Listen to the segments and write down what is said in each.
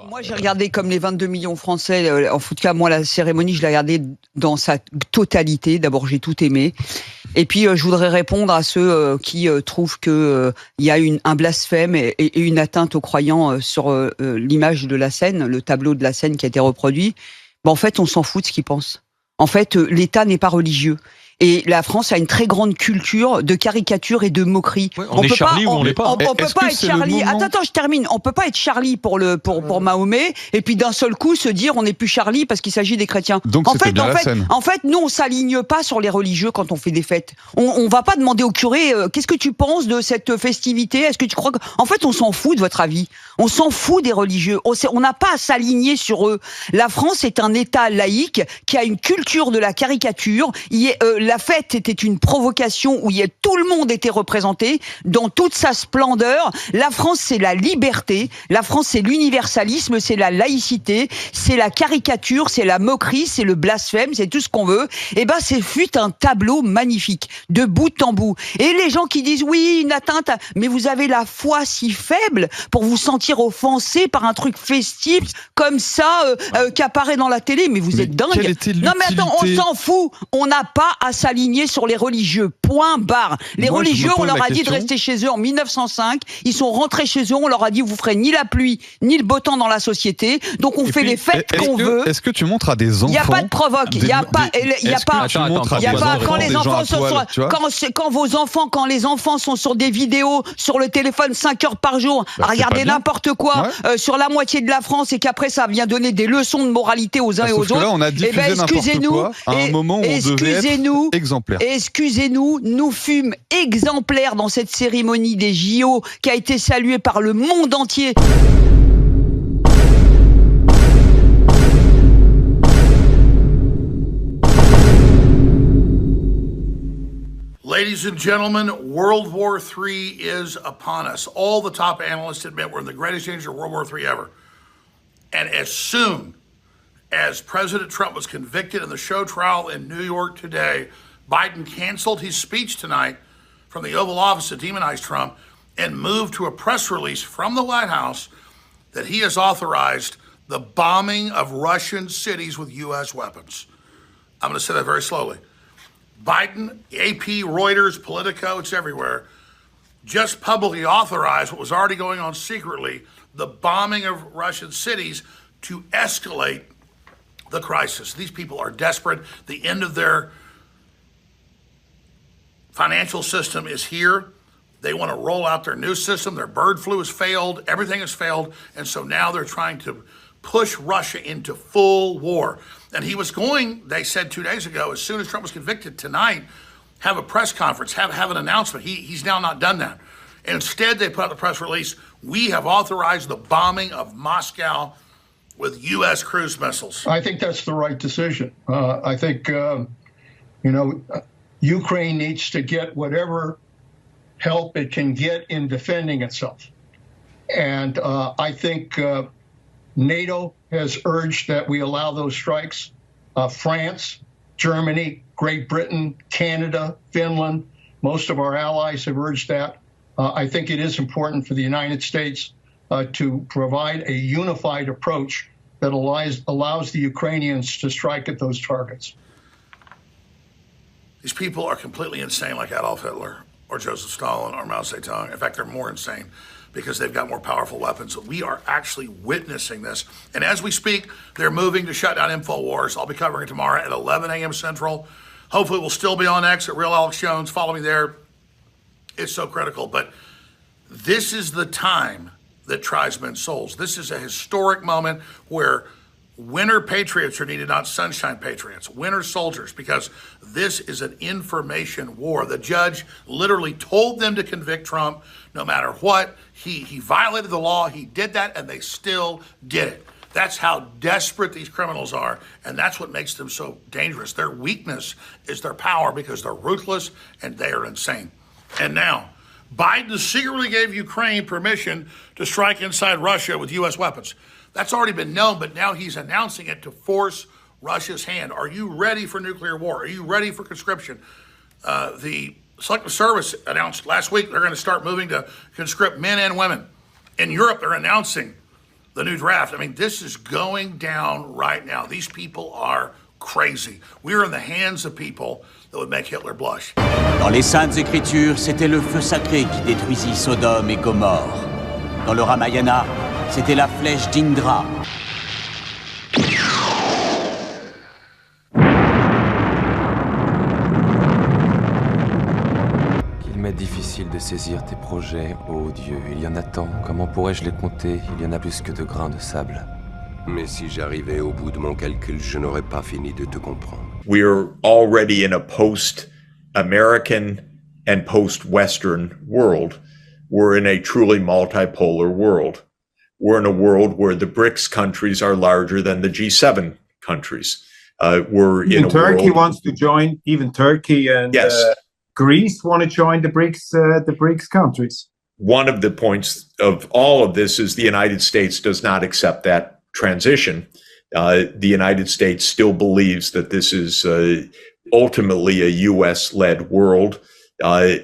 Moi, j'ai regardé comme les 22 millions français. En tout cas, moi, la cérémonie, je l'ai regardée dans sa totalité. D'abord, j'ai tout aimé. Et puis, je voudrais répondre à ceux qui trouvent que il y a un blasphème et une atteinte aux croyants sur l'image de la scène, le tableau de la scène qui a été reproduit. Ben, en fait, on s'en fout de ce qu'ils pensent. En fait, l'État n'est pas religieux. Et la France a une très grande culture de caricature et de moquerie. Ouais, on est Charlie ou on l'est pas. On peut pas être Charlie. Attends, je termine. On peut pas être Charlie pour Mahomet et puis d'un seul coup se dire on n'est plus Charlie parce qu'il s'agit des chrétiens. Donc c'était bien la scène. En fait, nous on s'aligne pas sur les religieux quand on fait des fêtes. On va pas demander au curé qu'est-ce que tu penses de cette festivité. Est-ce que tu crois que en fait on s'en fout de votre avis. On s'en fout des religieux. On n'a pas à s'aligner sur eux. La France est un État laïque qui a une culture de la caricature. La fête était une provocation où tout le monde était représenté dans toute sa splendeur. La France, c'est la liberté. La France, c'est l'universalisme, c'est la laïcité, c'est la caricature, c'est la moquerie, c'est le blasphème, c'est tout ce qu'on veut. Et ben, c'est fut un tableau magnifique, de bout en bout. Et les gens qui disent oui, une atteinte, mais vous avez la foi si faible pour vous sentir offensé par un truc festif comme ça qui apparaît dans la télé. Mais vous êtes dingue. Non mais attends, on s'en fout. On n'a pas à s'aligner sur les religieux. Point barre. Les religieux, on leur a dit de rester chez eux en 1905. Ils sont rentrés chez eux. On leur a dit vous ferez ni la pluie ni le beau temps dans la société. Donc on fait les fêtes qu'on veut. Est-ce que tu montres à des enfants? Il n'y a pas de provoque. Il n'y a pas. Il y a pas. Quand les enfants sont quand les enfants sont sur des vidéos sur le téléphone 5 heures par jour à regarder n'importe quoi sur la moitié de la France et qu'après ça vient donner des leçons de moralité aux uns et aux autres. Là, on a diffusé n'importe quoi à un moment où on devait être exemplaire. Excusez-nous, nous fûmes exemplaires dans cette cérémonie des JO qui a été saluée par le monde entier. Ladies and gentlemen, World War III is upon us. All the top analysts admit we're in the greatest danger of World War III ever. And as soon as President Trump was convicted in the show trial in New York today, Biden canceled his speech tonight from the Oval Office to demonize Trump and moved to a press release from the White House that he has authorized the bombing of Russian cities with U.S. weapons. I'm going to say that very slowly. Biden, AP, Reuters, Politico, it's everywhere, just publicly authorized what was already going on secretly, the bombing of Russian cities to escalate the crisis. These people are desperate. The end of their financial system is here. They want to roll out their new system. Their bird flu has failed. Everything has failed. And so now they're trying to push Russia into full war. And he was going, they said 2 days ago, as soon as Trump was convicted tonight, have a press conference, have an announcement. He's now not done that. Instead, they put out the press release, we have authorized the bombing of Moscow with U.S. cruise missiles. I think that's the right decision. I think, Ukraine needs to get whatever help it can get in defending itself. And I think NATO has urged that we allow those strikes. France, Germany, Great Britain, Canada, Finland, most of our allies have urged that. I think it is important for the United States to provide a unified approach that allows the Ukrainians to strike at those targets. These people are completely insane, like Adolf Hitler or Joseph Stalin or Mao Zedong. In fact, they're more insane because they've got more powerful weapons. We are actually witnessing this. And as we speak, they're moving to shut down InfoWars. I'll be covering it tomorrow at 11 a.m. Central. Hopefully we'll still be on X at Real Alex Jones. Follow me there. It's so critical. But this is the time that tries men's souls. This is a historic moment where winter patriots are needed, not sunshine patriots, winter soldiers, because this is an information war. The judge literally told them to convict Trump no matter what. He violated the law. He did that, and they still did it. That's how desperate these criminals are, and that's what makes them so dangerous. Their weakness is their power because they're ruthless and they are insane. And now, Biden secretly gave Ukraine permission to strike inside Russia with U.S. weapons. That's already been known, but now he's announcing it to force Russia's hand. Are you ready for nuclear war? Are you ready for conscription? The Selective Service announced last week they're going to start moving to conscript men and women. In Europe, they're announcing the new draft. I mean, this is going down right now. These people are crazy. We're in the hands of people that would make Hitler blush. Dans les Saintes Écritures, c'était le feu sacré qui détruisit Sodome et Gomorrhe. Dans le Ramayana, c'était la flèche d'Indra. Qu'il m'est difficile de saisir tes projets, ô Dieu. Il y en a tant. Comment pourrais-je les compter? Il y en a plus que de grains de sable. Mais si j'arrivais au bout de mon calcul, je n'aurais pas fini de te comprendre. We're already in a post-American and post-Western world. We're in a truly multipolar world. We're in a world where the BRICS countries are larger than the G7 countries. We're in a Turkey world... wants to join. Even Turkey and yes. Greece want to join the BRICS countries. One of the points of all of this is the United States does not accept that transition. The United States still believes that this is ultimately a U.S.-led world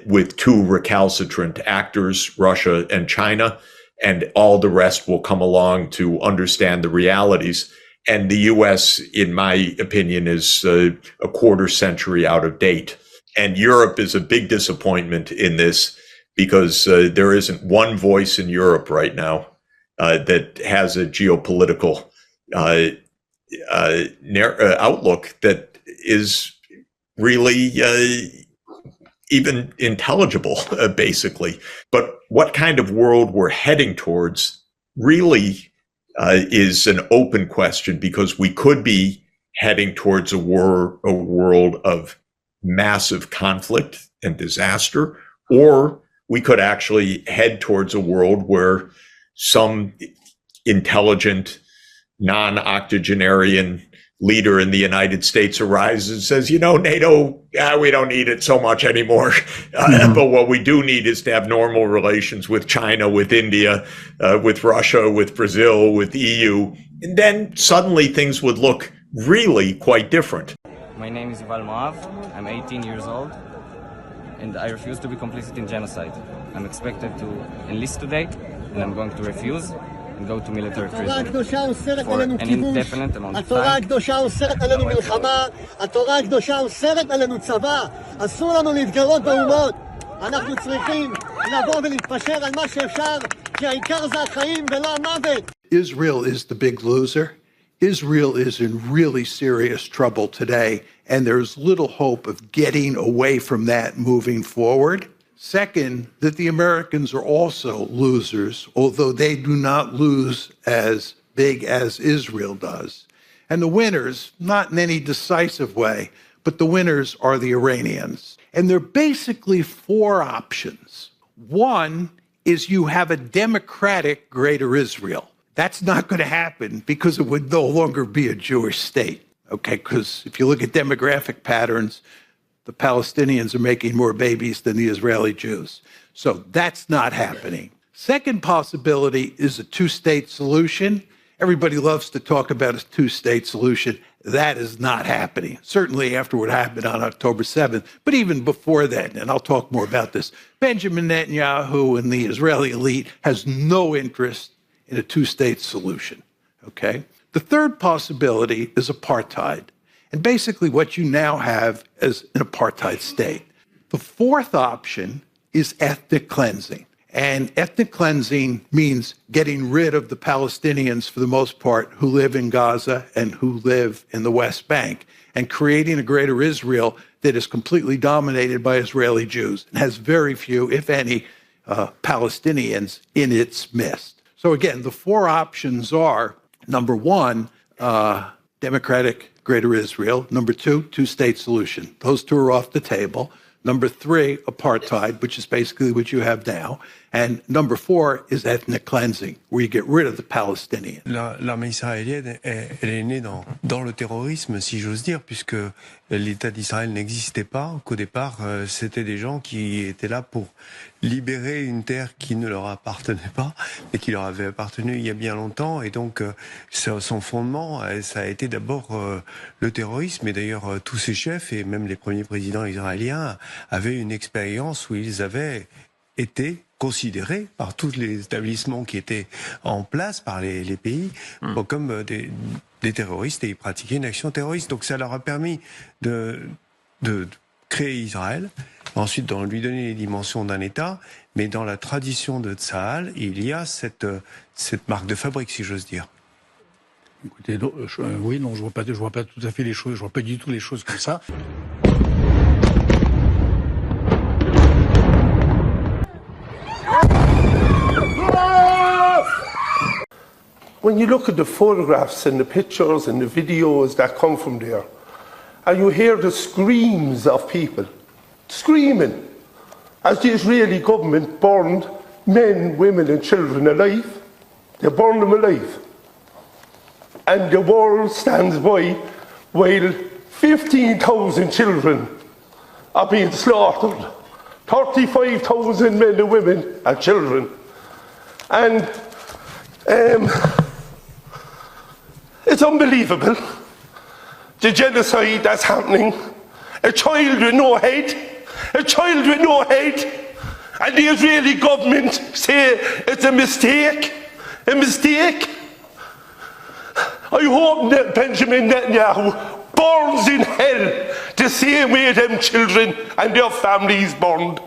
with two recalcitrant actors, Russia and China, and all the rest will come along to understand the realities. And the U.S., in my opinion, is a quarter century out of date. And Europe is a big disappointment in this because there isn't one voice in Europe right now that has a geopolitical outlook that is really even intelligible, basically. But what kind of world we're heading towards really is an open question, because we could be heading towards a world of massive conflict and disaster, or we could actually head towards a world where some intelligent, non-octogenarian leader in the United States arises and says, you know, NATO, we don't need it so much anymore. But what we do need is to have normal relations with China, with India, with Russia, with Brazil, with the EU. And then suddenly things would look really quite different. My name is Yuval Moav. I'm 18 years old, and I refuse to be complicit in genocide. I'm expected to enlist today, and I'm going to refuse and go to military prison for an indefinite amount of time. התורה הקדושה אוסרת עלינו מלחמה, התורה הקדושה אוסרת עלינו צבא. אסור לנו להתגרות באומות. אנחנו צריכים לבוא ולהתפשר על מה שאפשר, כי העיקר זה החיים ולא המוות. Israel is the big loser. Israel is in really serious trouble today, and there's little hope of getting away from that moving forward. Second, that the Americans are also losers, although they do not lose as big as Israel does. And the winners, not in any decisive way, but the winners are the Iranians. And there are basically four options. One is you have a democratic Greater Israel. That's not going to happen because it would no longer be a Jewish state, okay? Because if you look at demographic patterns, the Palestinians are making more babies than the Israeli Jews. So that's not happening. Second possibility is a two-state solution. Everybody loves to talk about a two-state solution. That is not happening, certainly after what happened on October 7th, but even before then, and I'll talk more about this. Benjamin Netanyahu and the Israeli elite has no interest in a two-state solution, okay? The third possibility is apartheid, and basically what you now have is an apartheid state. The fourth option is ethnic cleansing. And ethnic cleansing means getting rid of the Palestinians, for the most part, who live in Gaza and who live in the West Bank, and creating a Greater Israel that is completely dominated by Israeli Jews and has very few, if any, Palestinians in its midst. So again, the four options are, number one, democratic Greater Israel. Number two, two-state solution. Those two are off the table. Number three, apartheid, which is basically what you have now. And number four is ethnic cleansing, where you get rid of the Palestinians. L'armée israélienne, elle est née dans le terrorisme, si j'ose dire, puisque l'État d'Israël n'existait pas. Qu'au départ, c'était des gens qui étaient là pour libérer une terre qui ne leur appartenait pas, et qui leur avait appartenu il y a bien longtemps. Et donc, son fondement, ça a été d'abord le terrorisme. Et d'ailleurs, tous ces chefs, et même les premiers présidents israéliens, avaient une expérience où ils avaient été considérés par tous les établissements qui étaient en place, par les pays, comme des terroristes, et ils pratiquaient une action terroriste. Donc ça leur a permis de créer Israël, ensuite de lui donner les dimensions d'un État, mais dans la tradition de Tsahal, il y a cette marque de fabrique, si j'ose dire. Écoutez, oui, non, je vois pas tout à fait les choses, je vois pas du tout les choses comme ça. When you look at the photographs and the pictures and the videos that come from there, and you hear the screams of people screaming as the Israeli government burned men, women and children alive. They burned them alive. And the world stands by while 15,000 children are being slaughtered. 35,000 men and women and children. And it's unbelievable, the genocide that's happening. A child with no head, and the Israeli government say it's a mistake. I hope that Benjamin Netanyahu burns in hell the same way them children and their families burned.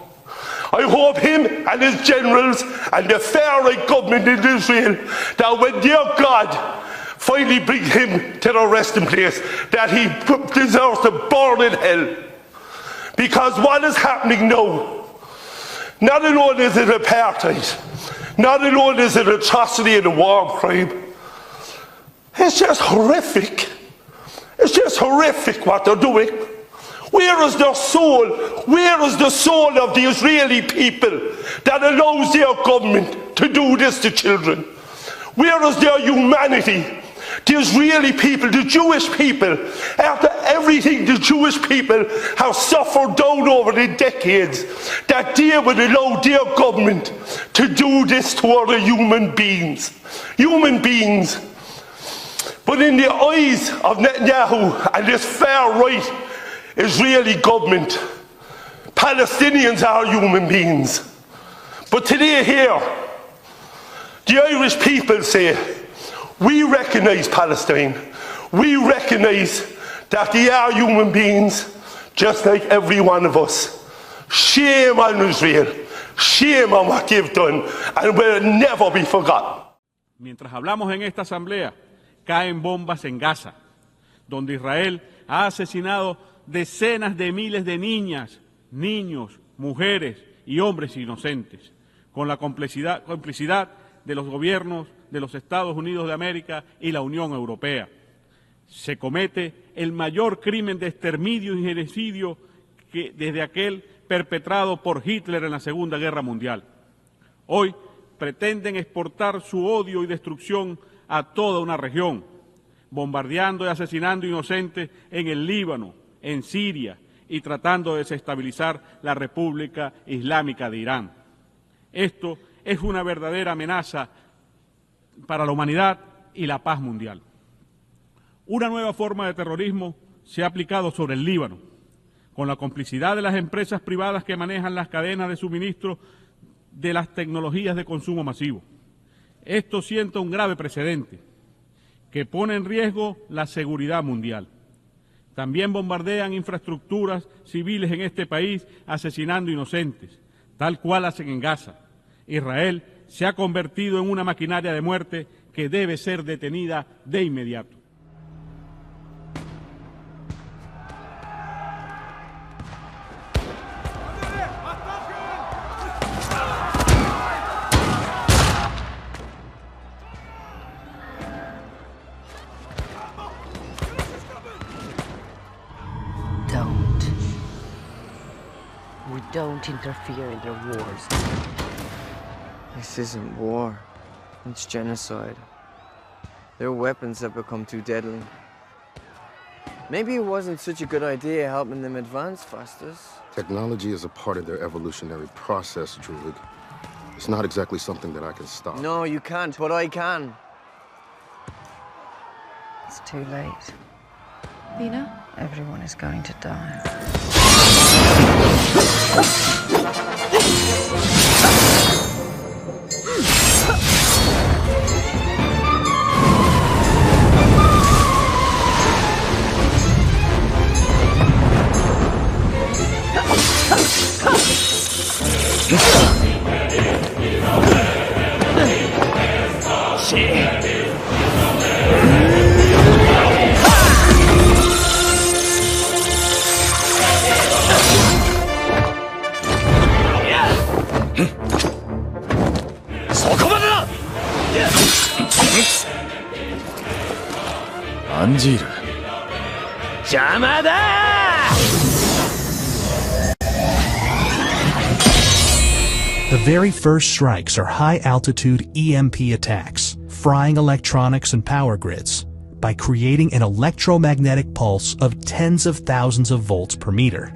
I hope him and his generals and the far-right government in Israel, that when their God finally brings him to the resting place, that he deserves to burn in hell. Because what is happening now, not alone is it apartheid, not alone is it atrocity and a war crime, it's just horrific. It's just horrific what they're doing. Where is their soul? Where is the soul of the Israeli people that allows their government to do this to children? Where is their humanity? The Israeli people, the Jewish people, after everything the Jewish people have suffered down over the decades, that they would allow their government to do this to other human beings. Human beings. But in the eyes of Netanyahu and this far-right Israeli government, Palestinians are human beings. But today here, the Irish people say, we recognise Palestine. We recognise that they are human beings, just like every one of us. Shame on Israel. Shame on what they've done, and will never be forgotten. Mientras hablamos en esta asamblea, caen bombas en Gaza, donde Israel ha asesinado decenas de miles de niñas, niños, mujeres y hombres inocentes, con la complicidad de los gobiernos de los Estados Unidos de América y la Unión Europea. Se comete el mayor crimen de exterminio y genocidio que desde aquel perpetrado por Hitler en la Segunda Guerra Mundial. Hoy pretenden exportar su odio y destrucción a toda una región, bombardeando y asesinando inocentes en el Líbano, en Siria y tratando de desestabilizar la República Islámica de Irán. Esto es una verdadera amenaza para la humanidad y la paz mundial. Una nueva forma de terrorismo se ha aplicado sobre el Líbano, con la complicidad de las empresas privadas que manejan las cadenas de suministro de las tecnologías de consumo masivo. Esto sienta un grave precedente que pone en riesgo la seguridad mundial. También bombardean infraestructuras civiles en este país, asesinando inocentes, tal cual hacen en Gaza. Israel se ha convertido en una maquinaria de muerte que debe ser detenida de inmediato. Don't interfere in their wars. This isn't war. It's genocide. Their weapons have become too deadly. Maybe it wasn't such a good idea helping them advance faster. Technology is a part of their evolutionary process, Druid. It's not exactly something that I can stop. No, you can't, but I can. It's too late. Lena? Everyone is going to die. The very first strikes are high-altitude EMP attacks, frying electronics and power grids by creating an electromagnetic pulse of tens of thousands of volts per meter.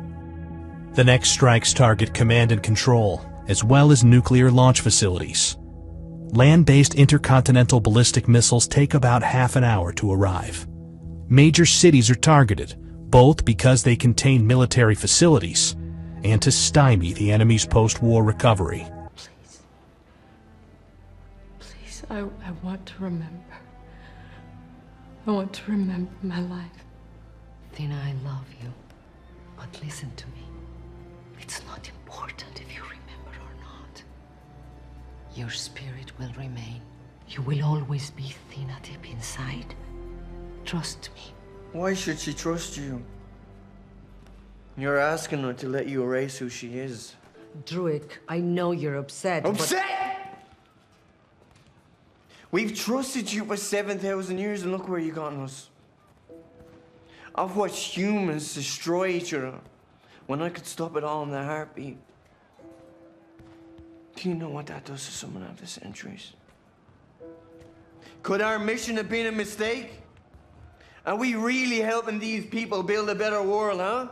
The next strikes target command and control, as well as nuclear launch facilities. Land-based intercontinental ballistic missiles take about half an hour to arrive. Major cities are targeted, both because they contain military facilities and to stymie the enemy's post-war recovery. Please, I want to remember. I want to remember my life. Tina, I love you. But listen to me. It's not important if you remember or not. Your spirit will remain. You will always be Tina deep inside. Trust me. Why should she trust you? You're asking her to let you erase who she is. Druid, I know you're upset. Upset? We've trusted you for 7,000 years and look where you've gotten us. I've watched humans destroy each other when I could stop it all in a heartbeat. Do you know what that does to someone after centuries? Could our mission have been a mistake? Are we really helping these people build a better world, huh?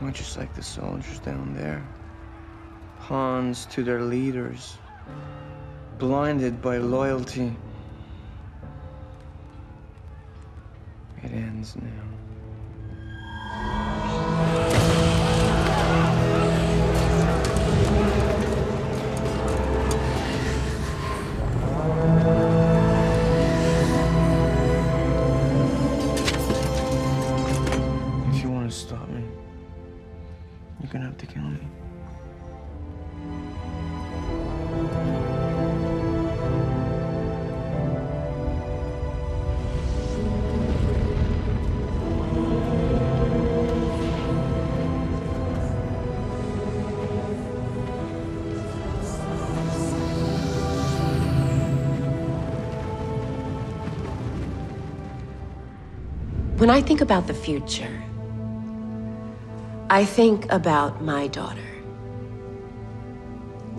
We're just like the soldiers down there. Pawns to their leaders. Blinded by loyalty. It ends now. If you want to stop me, you're gonna have to kill me. When I think about the future, I think about my daughter,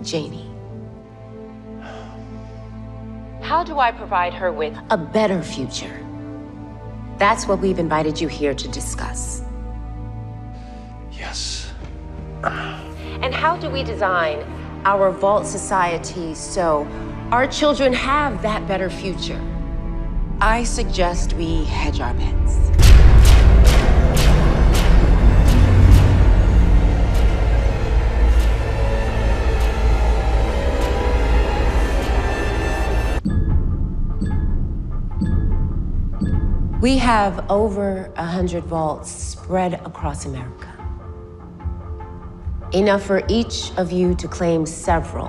Janie. How do I provide her with a better future? That's what we've invited you here to discuss. Yes. And how do we design our vault society so our children have that better future? I suggest we hedge our bets. We have over 100 vaults spread across America. Enough for each of you to claim several,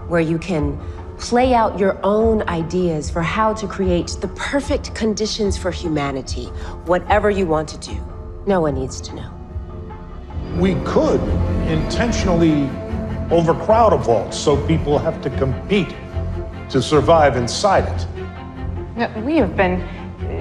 where you can play out your own ideas for how to create the perfect conditions for humanity, whatever you want to do. No one needs to know. We could intentionally overcrowd a vault so people have to compete to survive inside it. We have been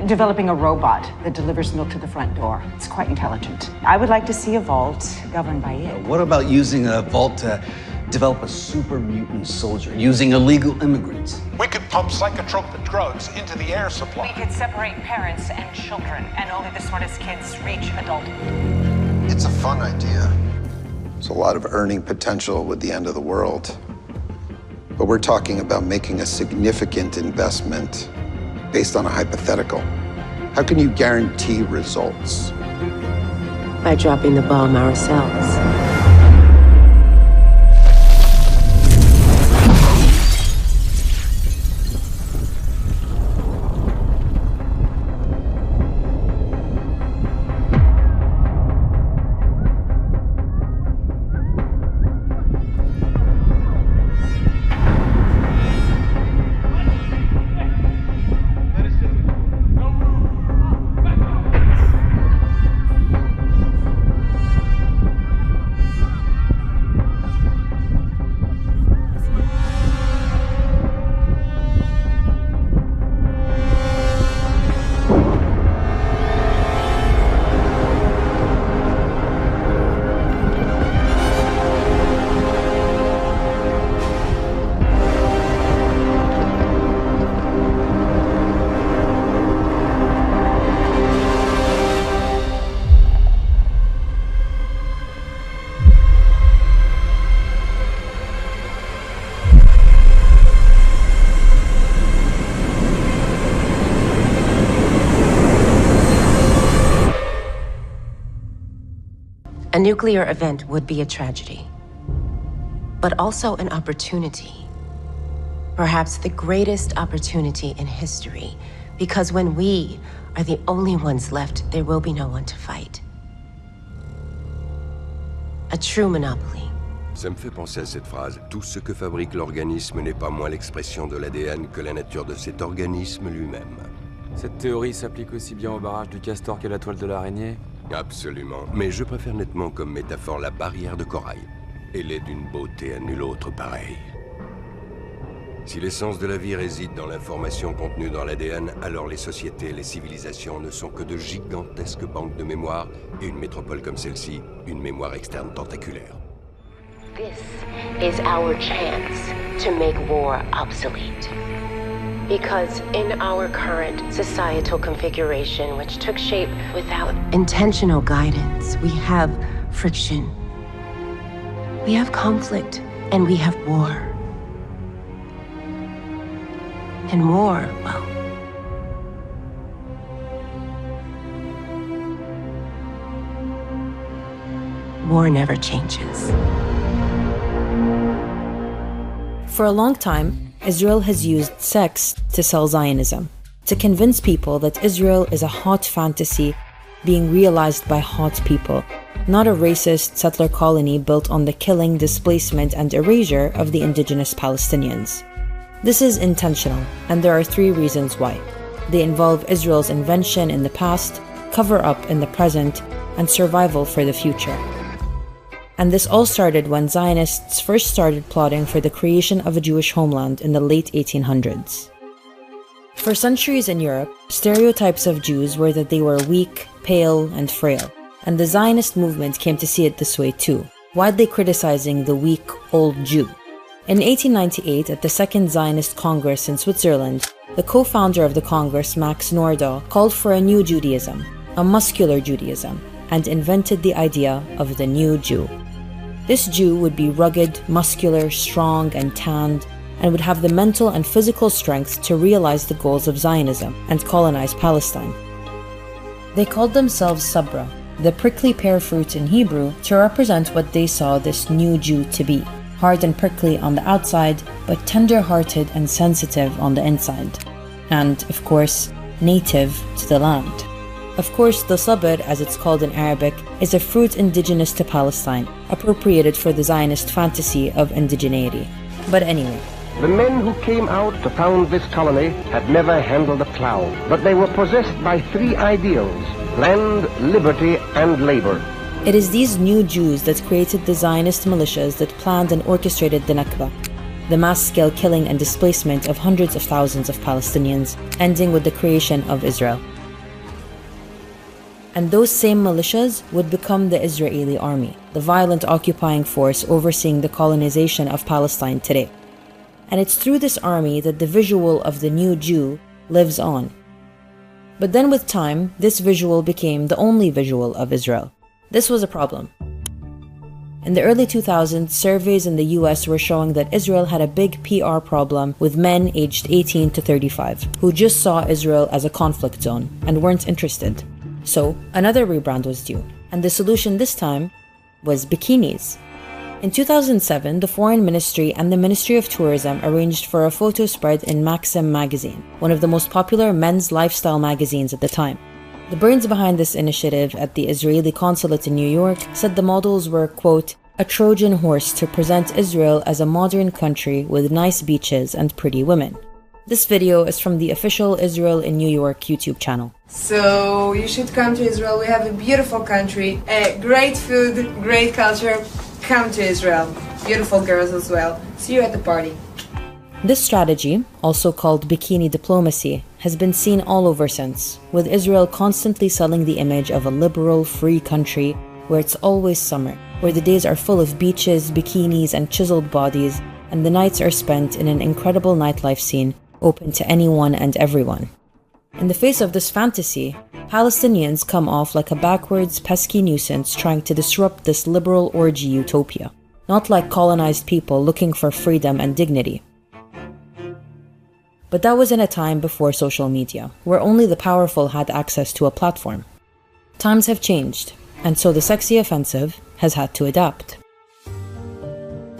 developing a robot that delivers milk to the front door. It's quite intelligent. I would like to see a vault governed by it. What about using a vault to develop a super mutant soldier, using illegal immigrants? We could pump psychotropic drugs into the air supply. We could separate parents and children, and only the smartest kids reach adulthood. It's a fun idea. There's a lot of earning potential with the end of the world. But we're talking about making a significant investment based on a hypothetical. How can you guarantee results? By dropping the bomb ourselves. A nuclear event would be a tragedy, but also an opportunity. Perhaps the greatest opportunity in history, because when we are the only ones left, there will be no one to fight. A true monopoly. Ça me fait penser à cette phrase. Tout ce que fabrique l'organisme n'est pas moins l'expression de l'ADN que la nature de cet organisme lui-même. Cette théorie s'applique aussi bien au barrage du castor qu'à la toile de l'araignée? Absolument. Mais je préfère nettement comme métaphore la barrière de corail. Elle est d'une beauté à nulle autre pareille. Si l'essence de la vie réside dans l'information contenue dans l'ADN, alors les sociétés et les civilisations ne sont que de gigantesques banques de mémoire et une métropole comme celle-ci, une mémoire externe tentaculaire. This is our chance to make war obsolete. Because in our current societal configuration, which took shape without intentional guidance, we have friction, we have conflict, and we have war. And war, well, war never changes. For a long time, Israel has used sex to sell Zionism, to convince people that Israel is a hot fantasy being realized by hot people, not a racist settler colony built on the killing, displacement, and erasure of the indigenous Palestinians. This is intentional, and there are 3 reasons why. They involve Israel's invention in the past, cover-up in the present, and survival for the future. And this all started when Zionists first started plotting for the creation of a Jewish homeland in the late 1800s. For centuries in Europe, stereotypes of Jews were that they were weak, pale, and frail, and the Zionist movement came to see it this way too, widely criticizing the weak, old Jew. In 1898, at the Second Zionist Congress in Switzerland, the co-founder of the Congress, Max Nordau, called for a new Judaism, a muscular Judaism, and invented the idea of the new Jew. This Jew would be rugged, muscular, strong, and tanned, and would have the mental and physical strength to realize the goals of Zionism and colonize Palestine. They called themselves Sabra, the prickly pear fruit in Hebrew, to represent what they saw this new Jew to be. Hard and prickly on the outside, but tender-hearted and sensitive on the inside. And, of course, native to the land. Of course, the sabr, as it's called in Arabic, is a fruit indigenous to Palestine, appropriated for the Zionist fantasy of indigeneity. But anyway. The men who came out to found this colony had never handled a plow, but they were possessed by three ideals: land, liberty, and labor. It is these new Jews that created the Zionist militias that planned and orchestrated the Nakba, the mass-scale killing and displacement of hundreds of thousands of Palestinians, ending with the creation of Israel. And those same militias would become the Israeli army, the violent occupying force overseeing the colonization of Palestine today. And it's through this army that the visual of the new Jew lives on. But then with time, this visual became the only visual of Israel. This was a problem. In the early 2000s, surveys in the US were showing that Israel had a big PR problem with men aged 18 to 35 who just saw Israel as a conflict zone and weren't interested. So another rebrand was due, and the solution this time was bikinis. In 2007, the Foreign Ministry and the Ministry of Tourism arranged for a photo spread in Maxim magazine, one of the most popular men's lifestyle magazines at the time. The brains behind this initiative at the Israeli consulate in New York said the models were, quote, a Trojan horse to present Israel as a modern country with nice beaches and pretty women. This video is from the official Israel in New York YouTube channel. So you should come to Israel. We have a beautiful country, great food, great culture. Come to Israel. Beautiful girls as well. See you at the party. This strategy, also called bikini diplomacy, has been seen all over since, with Israel constantly selling the image of a liberal, free country where it's always summer, where the days are full of beaches, bikinis, and chiseled bodies, and the nights are spent in an incredible nightlife scene open to anyone and everyone. In the face of this fantasy, Palestinians come off like a backwards, pesky nuisance trying to disrupt this liberal orgy utopia, not like colonized people looking for freedom and dignity. But that was in a time before social media, where only the powerful had access to a platform. Times have changed, and so the sexy offensive has had to adapt.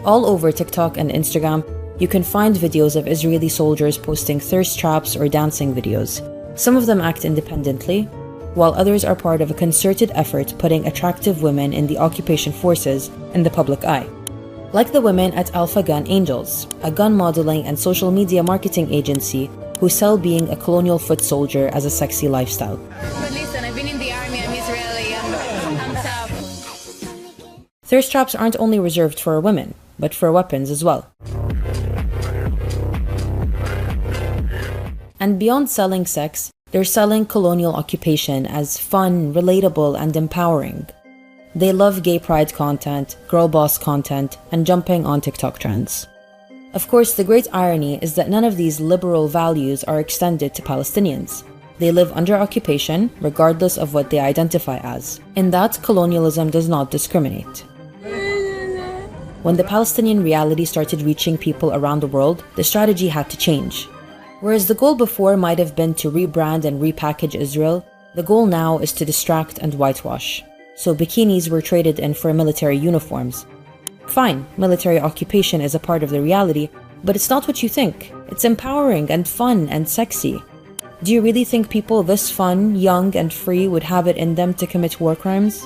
All over TikTok and Instagram, you can find videos of Israeli soldiers posting thirst traps or dancing videos. Some of them act independently, while others are part of a concerted effort putting attractive women in the occupation forces in the public eye. Like the women at Alpha Gun Angels, a gun modeling and social media marketing agency who sell being a colonial foot soldier as a sexy lifestyle. But listen, I've been in the army, I'm Israeli, I'm tough. Thirst traps aren't only reserved for women, but for weapons as well. And beyond selling sex, they're selling colonial occupation as fun, relatable, and empowering. They love gay pride content, girl boss content, and jumping on TikTok trends. Of course, the great irony is that none of these liberal values are extended to Palestinians. They live under occupation, regardless of what they identify as. In that, colonialism does not discriminate. When the Palestinian reality started reaching people around the world, the strategy had to change. Whereas the goal before might have been to rebrand and repackage Israel, the goal now is to distract and whitewash. So bikinis were traded in for military uniforms. Fine, military occupation is a part of the reality, but it's not what you think. It's empowering and fun and sexy. Do you really think people this fun, young, and free would have it in them to commit war crimes?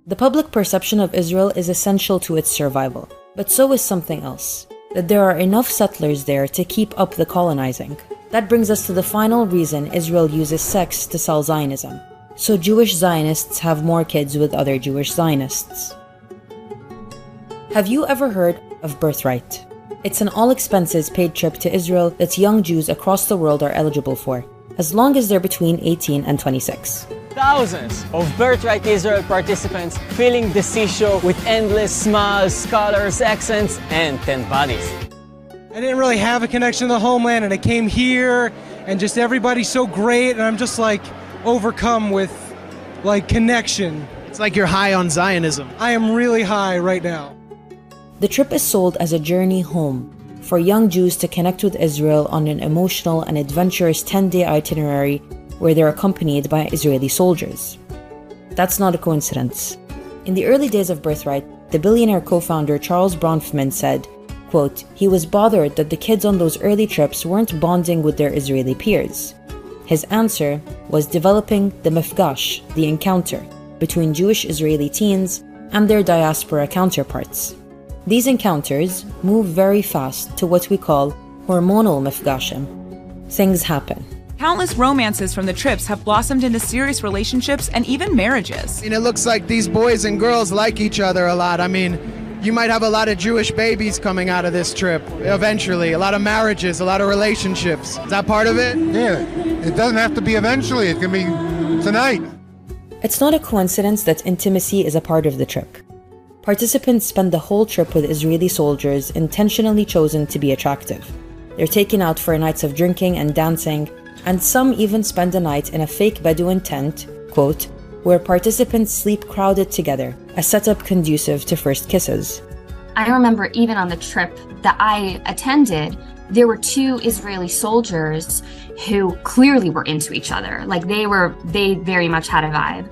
The public perception of Israel is essential to its survival, but so is something else. That there are enough settlers there to keep up the colonizing. That brings us to the final reason Israel uses sex to sell Zionism. So Jewish Zionists have more kids with other Jewish Zionists. Have you ever heard of birthright? It's an all-expenses-paid trip to Israel that young Jews across the world are eligible for, as long as they're between 18 and 26. Thousands of Birthright Israel participants filling the seashore with endless smiles, scholars, accents, and tent bodies. I didn't really have a connection to the homeland, and I came here, and just everybody's so great, and I'm just like overcome with like connection. It's like you're high on Zionism. I am really high right now. The trip is sold as a journey home for young Jews to connect with Israel on an emotional and adventurous 10-day itinerary where they're accompanied by Israeli soldiers. That's not a coincidence. In the early days of Birthright, the billionaire co-founder Charles Bronfman said, quote, he was bothered that the kids on those early trips weren't bonding with their Israeli peers. His answer was developing the mifgash, the encounter, between Jewish Israeli teens and their diaspora counterparts. These encounters move very fast to what we call hormonal mifgashim. Things happen. Countless romances from the trips have blossomed into serious relationships and even marriages. And it looks like these boys and girls like each other a lot. I mean, you might have a lot of Jewish babies coming out of this trip eventually, a lot of marriages, a lot of relationships. Is that part of it? Yeah, it doesn't have to be eventually, it can be tonight. It's not a coincidence that intimacy is a part of the trip. Participants spend the whole trip with Israeli soldiers intentionally chosen to be attractive. They're taken out for nights of drinking and dancing, and some even spend a night in a fake Bedouin tent, quote, where participants sleep crowded together, a setup conducive to first kisses. I remember even on the trip that I attended, there were two Israeli soldiers who clearly were into each other. Like they very much had a vibe.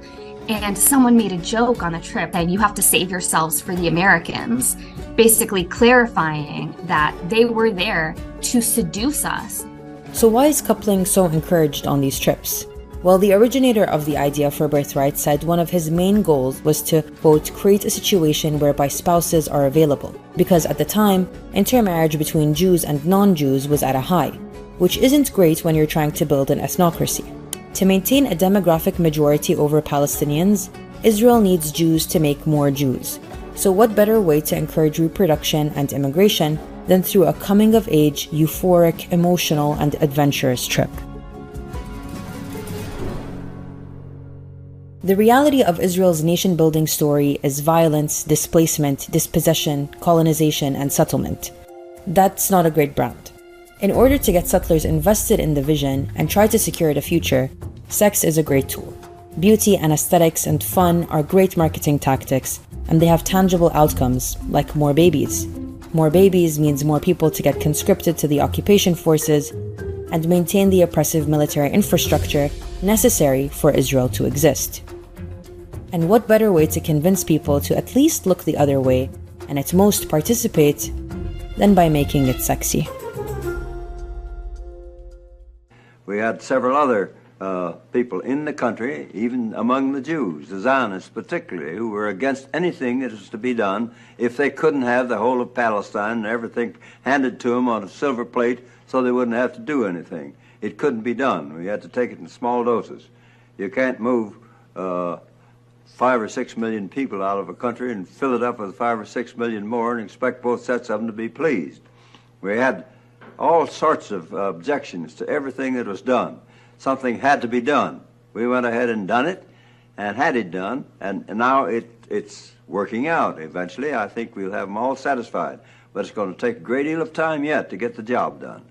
And someone made a joke on the trip that you have to save yourselves for the Americans, basically clarifying that they were there to seduce us. So why is coupling so encouraged on these trips? Well, the originator of the idea for Birthright said one of his main goals was to, quote, create a situation whereby spouses are available, because at the time, intermarriage between Jews and non-Jews was at a high, which isn't great when you're trying to build an ethnocracy. To maintain a demographic majority over Palestinians, Israel needs Jews to make more Jews. So what better way to encourage reproduction and immigration than through a coming-of-age, euphoric, emotional, and adventurous trip? The reality of Israel's nation-building story is violence, displacement, dispossession, colonization, and settlement. That's not a great brand. In order to get settlers invested in the vision and try to secure the future, sex is a great tool. Beauty and aesthetics and fun are great marketing tactics, and they have tangible outcomes, like more babies. More babies means more people to get conscripted to the occupation forces and maintain the oppressive military infrastructure necessary for Israel to exist. And what better way to convince people to at least look the other way, and at most participate, than by making it sexy? We had several other people in the country, even among the Jews, the Zionists particularly, who were against anything that was to be done if they couldn't have the whole of Palestine and everything handed to them on a silver plate so they wouldn't have to do anything. It couldn't be done. We had to take it in small doses. You can't move 5 or 6 million people out of a country and fill it up with 5 or 6 million more and expect both sets of them to be pleased. We had all sorts of objections to everything that was done. Something had to be done. We went ahead and done it, and had it done, and now it's working out. Eventually, I think we'll have them all satisfied, but it's going to take a great deal of time yet to get the job done.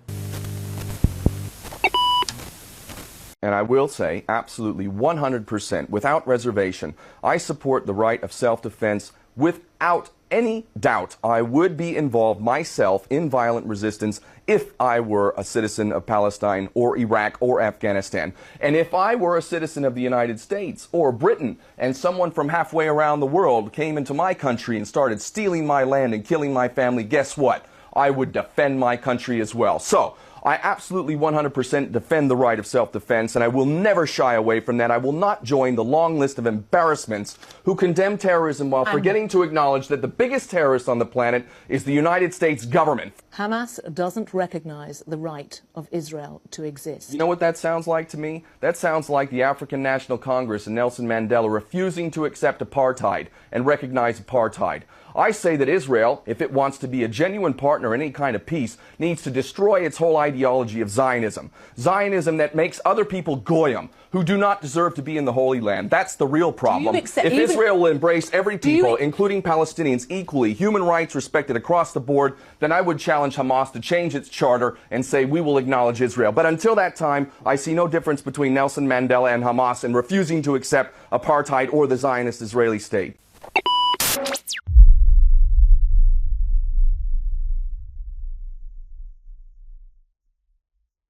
And I will say, absolutely 100%, without reservation, I support the right of self-defense without any doubt. I would be involved myself in violent resistance if I were a citizen of Palestine or Iraq or Afghanistan. And if I were a citizen of the United States or Britain and someone from halfway around the world came into my country and started stealing my land and killing my family, guess what? I would defend my country as well. So, I absolutely 100% defend the right of self-defense, and I will never shy away from that. I will not join the long list of embarrassments who condemn terrorism while forgetting to acknowledge that the biggest terrorist on the planet is the United States government. Hamas doesn't recognize the right of Israel to exist. You know what that sounds like to me? That sounds like the African National Congress and Nelson Mandela refusing to accept apartheid and recognize apartheid. I say that Israel, if it wants to be a genuine partner in any kind of peace, needs to destroy its whole ideology of Zionism. Zionism that makes other people goyim, who do not deserve to be in the Holy Land. That's the real problem. If Israel will embrace every people, including Palestinians, equally, human rights respected across the board, then I would challenge Hamas to change its charter and say we will acknowledge Israel. But until that time, I see no difference between Nelson Mandela and Hamas in refusing to accept apartheid or the Zionist Israeli state.